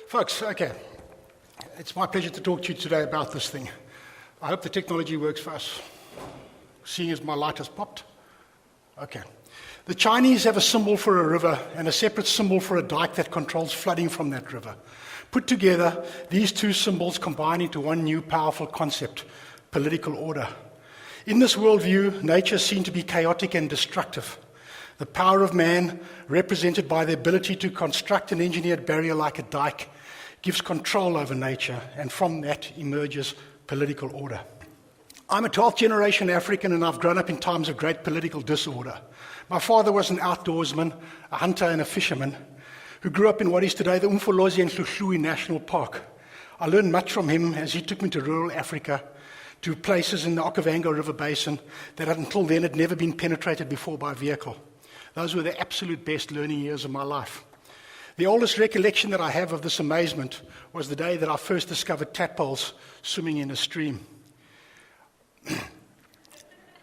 Folks, okay, it's my pleasure to talk to you today about this thing. I hope the technology works for us. Seeing as my light has popped. Okay. The Chinese have a symbol for a river and a separate symbol for a dike that controls flooding from that river. Put together, these two symbols combine into one new powerful concept, political order. In this worldview, nature is seen to be chaotic and destructive. The power of man, represented by the ability to construct an engineered barrier like a dike, gives control over nature, and from that emerges political order. I'm a 12th generation African, and I've grown up in times of great political disorder. My father was an outdoorsman, a hunter and a fisherman, who grew up in what is today the Umfolozi and Hluhluwe National Park. I learned much from him as he took me to rural Africa, to places in the Okavango River Basin that until then had never been penetrated before by vehicle. Those were the absolute best learning years of my life. The oldest recollection that I have of this amazement was the day that I first discovered tadpoles swimming in a stream.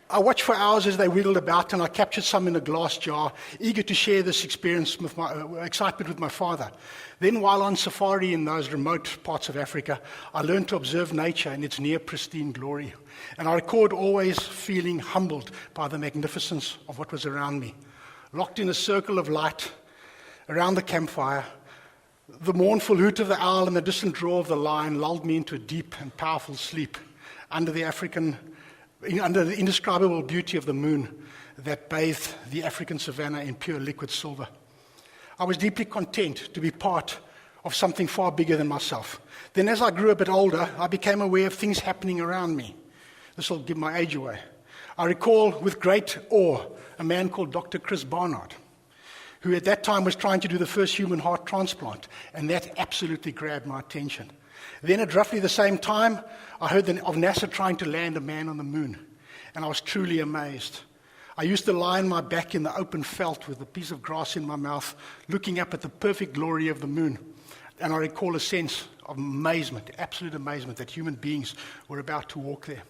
I watched for hours as they wiggled about, and I captured some in a glass jar, eager to share this experience with my excitement with my father. Then, while on safari in those remote parts of Africa, I learned to observe nature in its near-pristine glory. And I recalled always feeling humbled by the magnificence of what was around me. Locked in a circle of light around the campfire, the mournful hoot of the owl and the distant roar of the lion lulled me into a deep and powerful sleep under the indescribable beauty of the moon that bathed the African savanna in pure liquid silver. I was deeply content to be part of something far bigger than myself. Then as I grew a bit older, I became aware of things happening around me. This will give my age away. I recall with great awe a man called Dr. Chris Barnard, who at that time was trying to do the first human heart transplant, and that absolutely grabbed my attention. Then at roughly the same time, I heard of NASA trying to land a man on the moon, and I was truly amazed. I used to lie on my back in the open veldt with a piece of grass in my mouth, looking up at the perfect glory of the moon, and I recall a sense of amazement, absolute amazement, that human beings were about to walk there.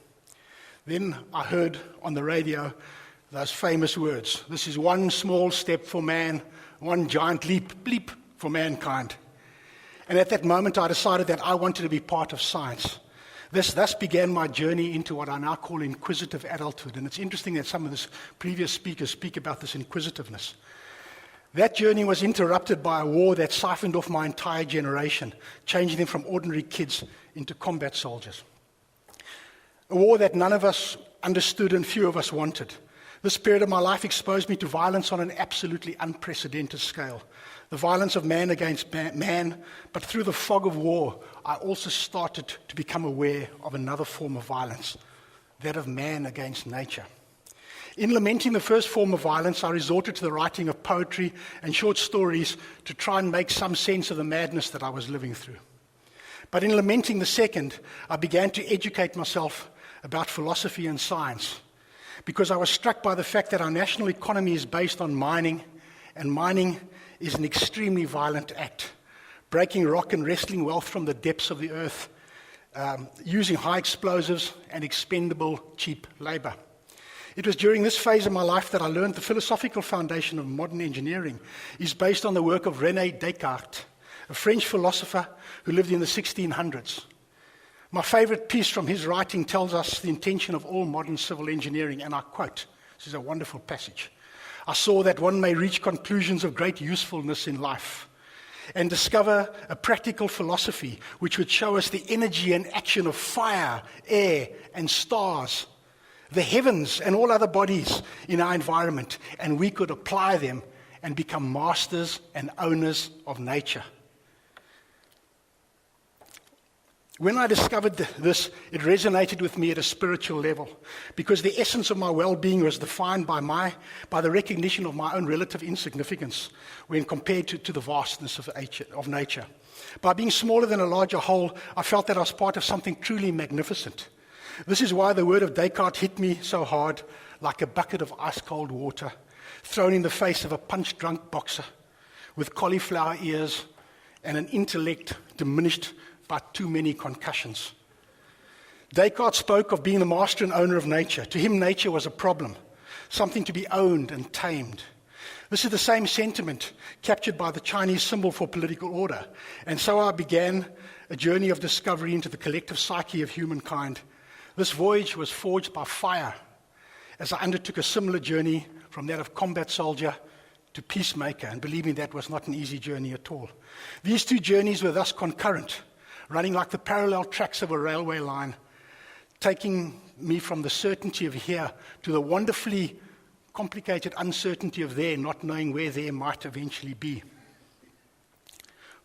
Then I heard on the radio those famous words, "This is one small step for man, one giant leap, bleep, for mankind." And at that moment, I decided that I wanted to be part of science. This thus began my journey into what I now call inquisitive adulthood. And it's interesting that some of the previous speakers speak about this inquisitiveness. That journey was interrupted by a war that siphoned off my entire generation, changing them from ordinary kids into combat soldiers. A war that none of us understood and few of us wanted. This period of my life exposed me to violence on an absolutely unprecedented scale. The violence of man against man, but through the fog of war, I also started to become aware of another form of violence, that of man against nature. In lamenting the first form of violence, I resorted to the writing of poetry and short stories to try and make some sense of the madness that I was living through. But in lamenting the second, I began to educate myself about philosophy and science, because I was struck by the fact that our national economy is based on mining, and mining is an extremely violent act, breaking rock and wresting wealth from the depths of the earth, using high explosives and expendable cheap labor. It was during this phase of my life that I learned the philosophical foundation of modern engineering is based on the work of René Descartes, a French philosopher who lived in the 1600s. My favorite piece from his writing tells us the intention of all modern civil engineering, and I quote, this is a wonderful passage. "I saw that one may reach conclusions of great usefulness in life and discover a practical philosophy which would show us the energy and action of fire, air, and stars, the heavens and all other bodies in our environment, and we could apply them and become masters and owners of nature." When I discovered this, it resonated with me at a spiritual level, because the essence of my well-being was defined by the recognition of my own relative insignificance when compared to the vastness of nature. By being smaller than a larger whole, I felt that I was part of something truly magnificent. This is why the word of Descartes hit me so hard, like a bucket of ice-cold water, thrown in the face of a punch-drunk boxer with cauliflower ears and an intellect diminished by too many concussions. Descartes spoke of being the master and owner of nature. To him, nature was a problem, something to be owned and tamed. This is the same sentiment captured by the Chinese symbol for political order. And so I began a journey of discovery into the collective psyche of humankind. This voyage was forged by fire as I undertook a similar journey from that of combat soldier to peacemaker, and believe me, that was not an easy journey at all. These two journeys were thus concurrent, running like the parallel tracks of a railway line, taking me from the certainty of here to the wonderfully complicated uncertainty of there, not knowing where there might eventually be.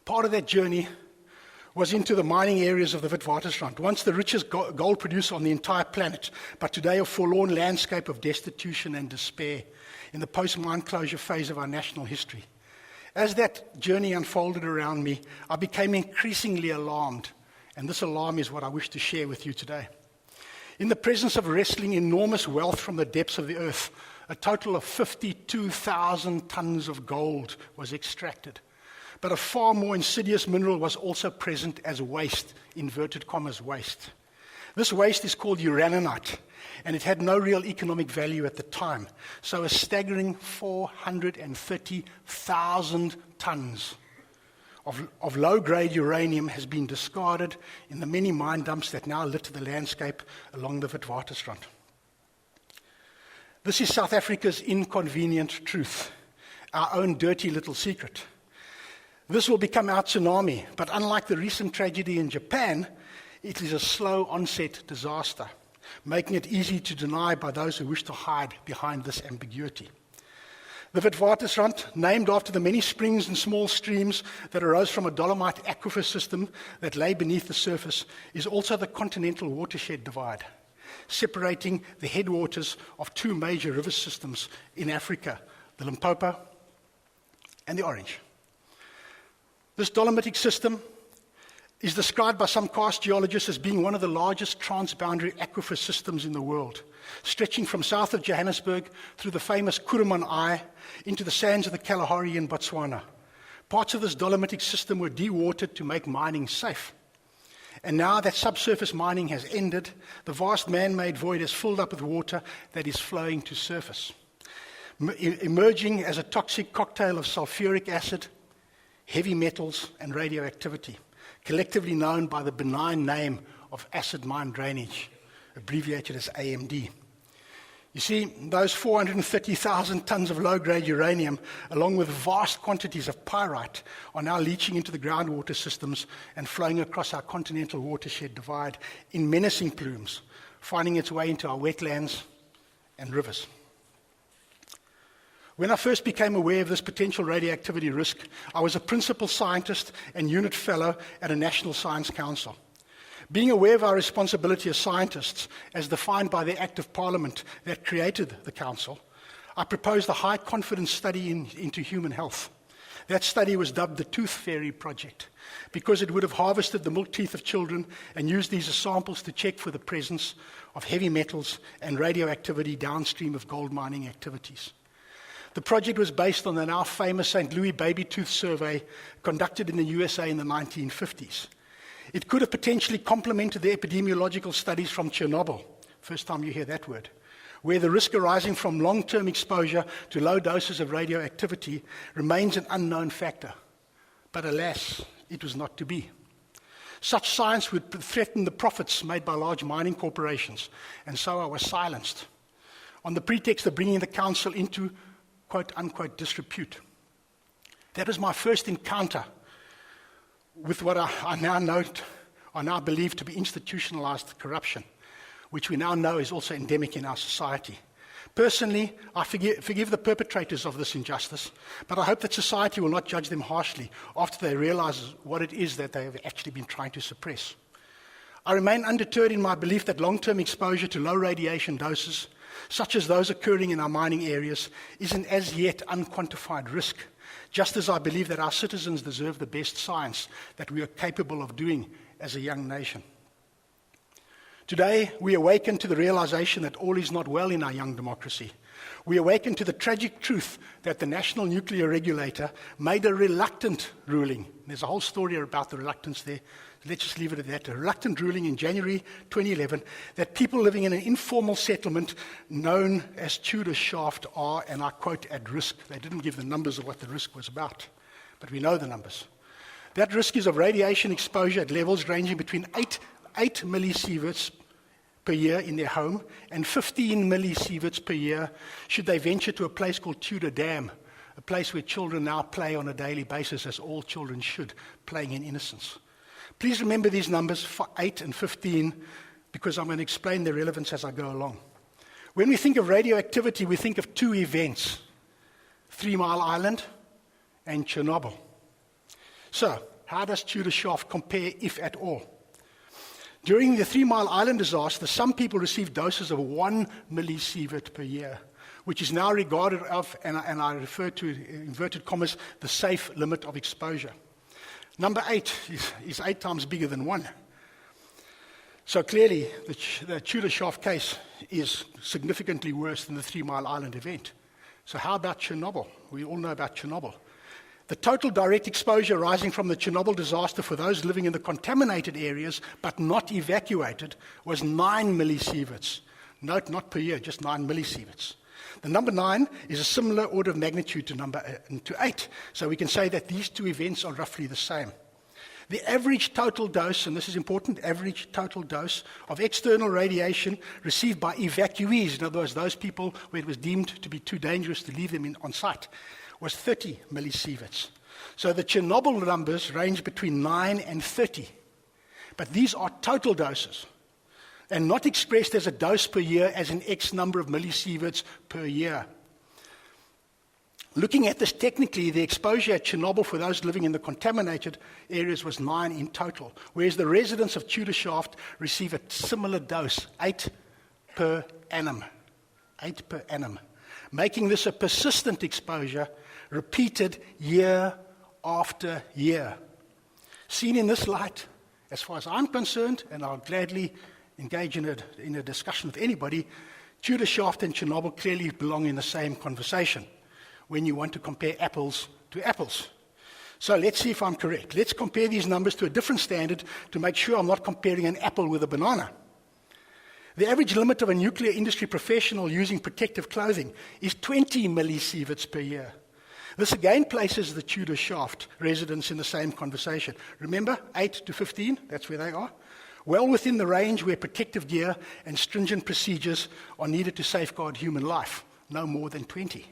Part of that journey was into the mining areas of the Witwatersrand, once the richest gold producer on the entire planet, but today a forlorn landscape of destitution and despair in the post-mine closure phase of our national history. As that journey unfolded around me, I became increasingly alarmed, and this alarm is what I wish to share with you today. In the presence of wrestling enormous wealth from the depths of the earth, a total of 52,000 tons of gold was extracted. But a far more insidious mineral was also present as waste, inverted commas, waste. This waste is called uraninite, and it had no real economic value at the time. So a staggering 430,000 tons of low-grade uranium has been discarded in the many mine dumps that now litter the landscape along the Witwatersrand. This is South Africa's inconvenient truth, our own dirty little secret. This will become our tsunami, but unlike the recent tragedy in Japan, it is a slow onset disaster, making it easy to deny by those who wish to hide behind this ambiguity. The Witwatersrand, named after the many springs and small streams that arose from a Dolomite aquifer system that lay beneath the surface, is also the continental watershed divide, separating the headwaters of two major river systems in Africa, the Limpopo and the Orange. This Dolomitic system is described by some karst geologists as being one of the largest transboundary aquifer systems in the world, stretching from south of Johannesburg through the famous Kuruman Eye into the sands of the Kalahari in Botswana. Parts of this Dolomitic system were dewatered to make mining safe. And now that subsurface mining has ended, the vast man-made void has filled up with water that is flowing to surface, emerging as a toxic cocktail of sulfuric acid, heavy metals, and radioactivity, collectively known by the benign name of acid mine drainage, abbreviated as AMD. You see, those 430,000 tons of low-grade uranium, along with vast quantities of pyrite, are now leaching into the groundwater systems and flowing across our continental watershed divide in menacing plumes, finding its way into our wetlands and rivers. When I first became aware of this potential radioactivity risk, I was a principal scientist and unit fellow at a National Science Council. Being aware of our responsibility as scientists, as defined by the Act of Parliament that created the Council, I proposed a high-confidence study into human health. That study was dubbed the Tooth Fairy Project, because it would have harvested the milk teeth of children and used these as samples to check for the presence of heavy metals and radioactivity downstream of gold mining activities. The project was based on the now famous St. Louis baby tooth survey conducted in the USA in the 1950s. It could have potentially complemented the epidemiological studies from Chernobyl, first time you hear that word, where the risk arising from long-term exposure to low doses of radioactivity remains an unknown factor. But alas, it was not to be. Such science would threaten the profits made by large mining corporations, and so I was silenced, on the pretext of bringing the council into quote-unquote disrepute. That was my first encounter with what I now believe to be institutionalized corruption, which we now know is also endemic in our society. Personally, I forgive the perpetrators of this injustice, but I hope that society will not judge them harshly after they realize what it is that they have actually been trying to suppress. I remain undeterred in my belief that long-term exposure to low radiation doses, such as those occurring in our mining areas, is an as yet unquantified risk, just as I believe that our citizens deserve the best science that we are capable of doing as a young nation. Today, we awaken to the realization that all is not well in our young democracy. We awaken to the tragic truth that the National Nuclear Regulator made a reluctant ruling. There's a whole story about the reluctance there. Let's just leave it at that. A reluctant ruling in January 2011 that people living in an informal settlement known as Tudor Shaft are, and I quote, at risk. They didn't give the numbers of what the risk was about, but we know the numbers. That risk is of radiation exposure at levels ranging between 8 millisieverts per year in their home and 15 millisieverts per year should they venture to a place called Tudor Dam, a place where children now play on a daily basis, as all children should, playing in innocence. Please remember these numbers, 8 and 15, because I'm going to explain their relevance as I go along. When we think of radioactivity, we think of two events, 3 Mile Island and Chernobyl. So, how does Tudor Shaft compare, if at all? During the 3 Mile Island disaster, some people received doses of 1 millisievert per year, which is now regarded of, and I refer to, in inverted commas, the safe limit of exposure. Number 8 is 8 times bigger than 1. So clearly, the Tudor Shaft case is significantly worse than the 3 Mile Island event. So how about Chernobyl? We all know about Chernobyl. The total direct exposure arising from the Chernobyl disaster for those living in the contaminated areas but not evacuated was 9 millisieverts. Note, not per year, just 9 millisieverts. The number 9 is a similar order of magnitude to 8, so we can say that these two events are roughly the same. The average total dose, and this is important, average total dose of external radiation received by evacuees, in other words, those people where it was deemed to be too dangerous to leave them on site, was 30 millisieverts. So the Chernobyl numbers range between 9 and 30. But these are total doses, and not expressed as a dose per year as in X number of millisieverts per year. Looking at this technically, the exposure at Chernobyl for those living in the contaminated areas was 9 in total, whereas the residents of Tudor Shaft receive a similar dose, 8 per annum. 8 per annum, making this a persistent exposure, repeated year after year. Seen in this light, as far as I'm concerned, and I'll gladly engage in a discussion with anybody, Tudor Shaft and Chernobyl clearly belong in the same conversation when you want to compare apples to apples. So let's see if I'm correct. Let's compare these numbers to a different standard to make sure I'm not comparing an apple with a banana. The average limit of a nuclear industry professional using protective clothing is 20 millisieverts per year. This again places the Tudor Shaft residents in the same conversation. Remember, 8 to 15, that's where they are. Well within the range where protective gear and stringent procedures are needed to safeguard human life, no more than 20.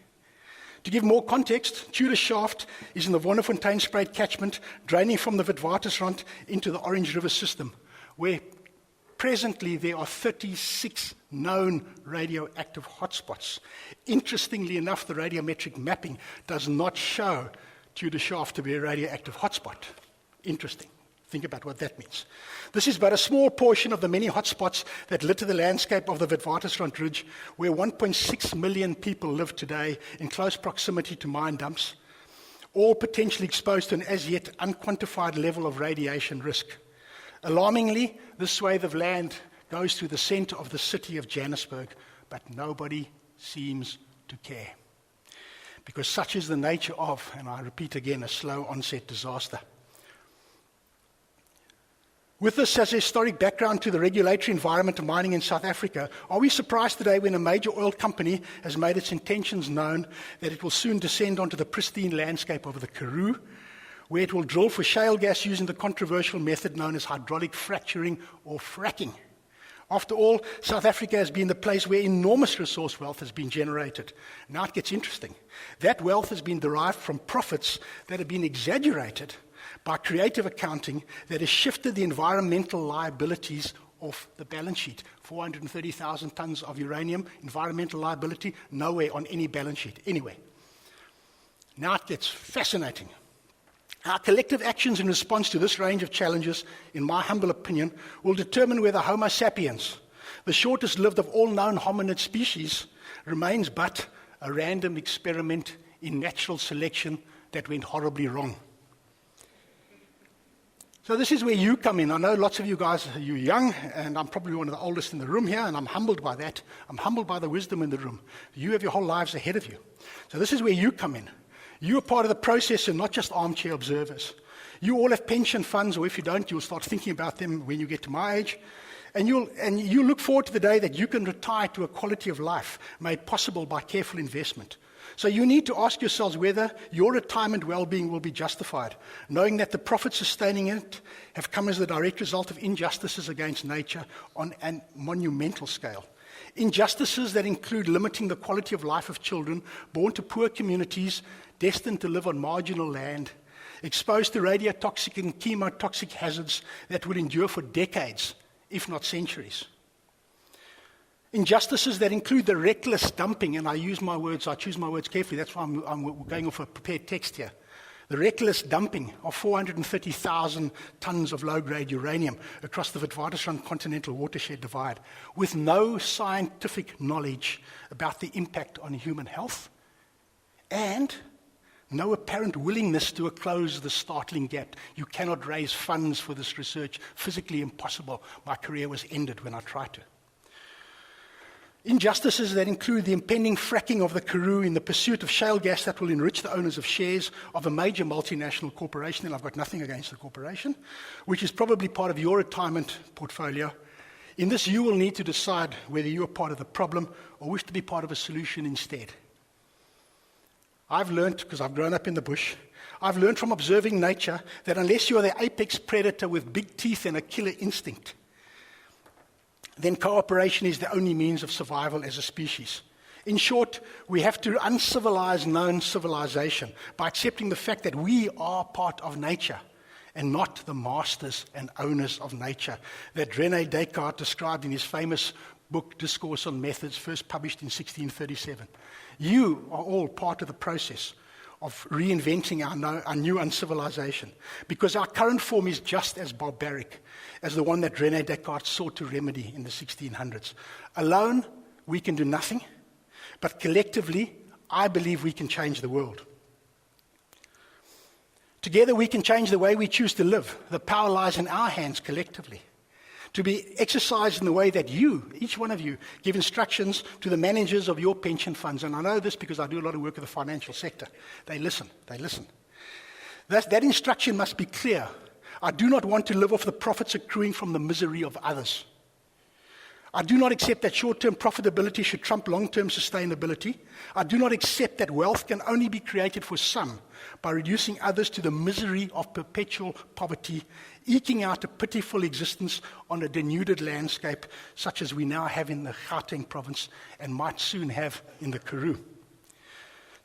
To give more context, Tudor Shaft is in the Wonderfontein-Spruit catchment, draining from the Witwatersrand into the Orange River system, where presently there are 36 known radioactive hotspots. Interestingly enough, the radiometric mapping does not show Tudor Shaft to be a radioactive hotspot. Interesting. Think about what that means. This is but a small portion of the many hotspots that litter the landscape of the Witwatersrand Ridge, where 1.6 million people live today in close proximity to mine dumps, all potentially exposed to an as yet unquantified level of radiation risk. Alarmingly, this swathe of land goes through the center of the city of Johannesburg, but nobody seems to care. Because such is the nature of, and I repeat again, a slow onset disaster. With this as a historic background to the regulatory environment of mining in South Africa, are we surprised today when a major oil company has made its intentions known that it will soon descend onto the pristine landscape of the Karoo, where it will drill for shale gas using the controversial method known as hydraulic fracturing or fracking? After all, South Africa has been the place where enormous resource wealth has been generated. Now it gets interesting. That wealth has been derived from profits that have been exaggerated by creative accounting that has shifted the environmental liabilities off the balance sheet. 430,000 tons of uranium, environmental liability, nowhere on any balance sheet, anyway. Now it gets fascinating. Our collective actions in response to this range of challenges, in my humble opinion, will determine whether Homo sapiens, the shortest lived of all known hominid species, remains but a random experiment in natural selection that went horribly wrong. So this is where you come in. I know lots of you guys, you're young, and I'm probably one of the oldest in the room here, and I'm humbled by that. I'm humbled by the wisdom in the room. You have your whole lives ahead of you. So this is where you come in. You are part of the process and not just armchair observers. You all have pension funds, or if you don't, you'll start thinking about them when you get to my age. And you look forward to the day that you can retire to a quality of life made possible by careful investment. So you need to ask yourselves whether your retirement well-being will be justified, knowing that the profits sustaining it have come as the direct result of injustices against nature on a monumental scale. Injustices that include limiting the quality of life of children born to poor communities destined to live on marginal land, exposed to radiotoxic and chemotoxic hazards that will endure for decades, if not centuries. Injustices that include the reckless dumping, and I choose my words carefully, that's why I'm going off a prepared text here. The reckless dumping of 430,000 tons of low-grade uranium across the Witwatersrand continental watershed divide, with no scientific knowledge about the impact on human health, and no apparent willingness to close the startling gap. You cannot raise funds for this research. Physically impossible. My career was ended when I tried to. Injustices that include the impending fracking of the Karoo in the pursuit of shale gas that will enrich the owners of shares of a major multinational corporation, and I've got nothing against the corporation, which is probably part of your retirement portfolio. In this, you will need to decide whether you are part of the problem or wish to be part of a solution instead. I've learned, because I've grown up in the bush, I've learned from observing nature that unless you are the apex predator with big teeth and a killer instinct, then cooperation is the only means of survival as a species. In short, we have to uncivilize known civilization by accepting the fact that we are part of nature and not the masters and owners of nature that René Descartes described in his famous book, Discourse on Methods, first published in 1637. You are all part of the process of reinventing our new uncivilization, because our current form is just as barbaric as the one that René Descartes sought to remedy in the 1600s. Alone, we can do nothing, but collectively, I believe we can change the world. Together, we can change the way we choose to live. The power lies in our hands collectively, to be exercised in the way that you, each one of you, give instructions to the managers of your pension funds. And I know this because I do a lot of work with the financial sector. They listen. That instruction must be clear. I do not want to live off the profits accruing from the misery of others. I do not accept that short-term profitability should trump long-term sustainability. I do not accept that wealth can only be created for some by reducing others to the misery of perpetual poverty, eking out a pitiful existence on a denuded landscape such as we now have in the Gauteng province and might soon have in the Karoo.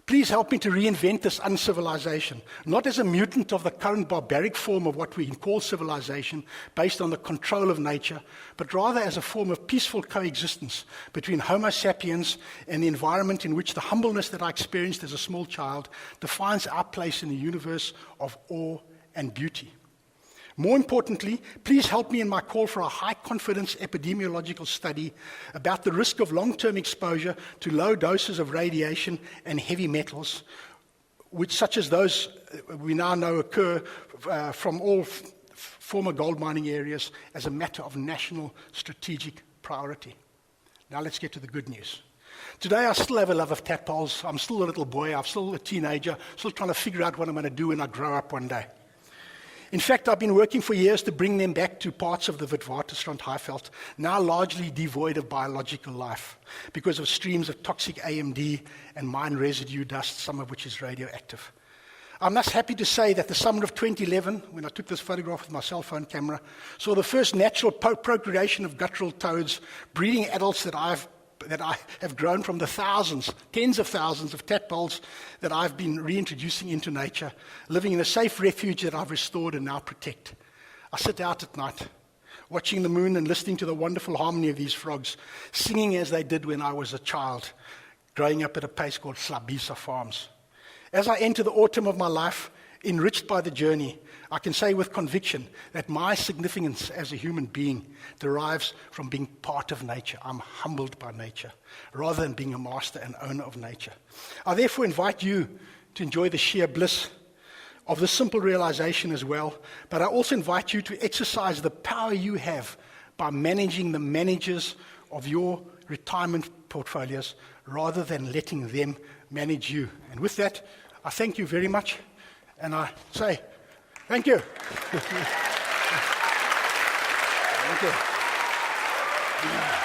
Please help me to reinvent this uncivilization, not as a mutant of the current barbaric form of what we call civilization, based on the control of nature, but rather as a form of peaceful coexistence between Homo sapiens and the environment in which the humbleness that I experienced as a small child defines our place in the universe of awe and beauty. More importantly, please help me in my call for a high-confidence epidemiological study about the risk of long-term exposure to low doses of radiation and heavy metals, such as those we now know occur from all former gold mining areas, as a matter of national strategic priority. Now let's get to the good news. Today I still have a love of tadpoles. I'm still a little boy. I'm still a teenager, still trying to figure out what I'm going to do when I grow up one day. In fact, I've been working for years to bring them back to parts of the Witwatersrand Highveld, now largely devoid of biological life, because of streams of toxic AMD and mine residue dust, some of which is radioactive. I'm thus happy to say that the summer of 2011, when I took this photograph with my cell phone camera, saw the first natural procreation of guttural toads, breeding adults that I have grown from the thousands, tens of thousands of tadpoles that I've been reintroducing into nature, living in a safe refuge that I've restored and now protect. I sit out at night, watching the moon and listening to the wonderful harmony of these frogs, singing as they did when I was a child, growing up at a place called Slabisa Farms. As I enter the autumn of my life, enriched by the journey, I can say with conviction that my significance as a human being derives from being part of nature. I'm humbled by nature, rather than being a master and owner of nature. I therefore invite you to enjoy the sheer bliss of this simple realization as well, but I also invite you to exercise the power you have by managing the managers of your retirement portfolios rather than letting them manage you. And with that, I thank you very much, and I say thank you. Thank you.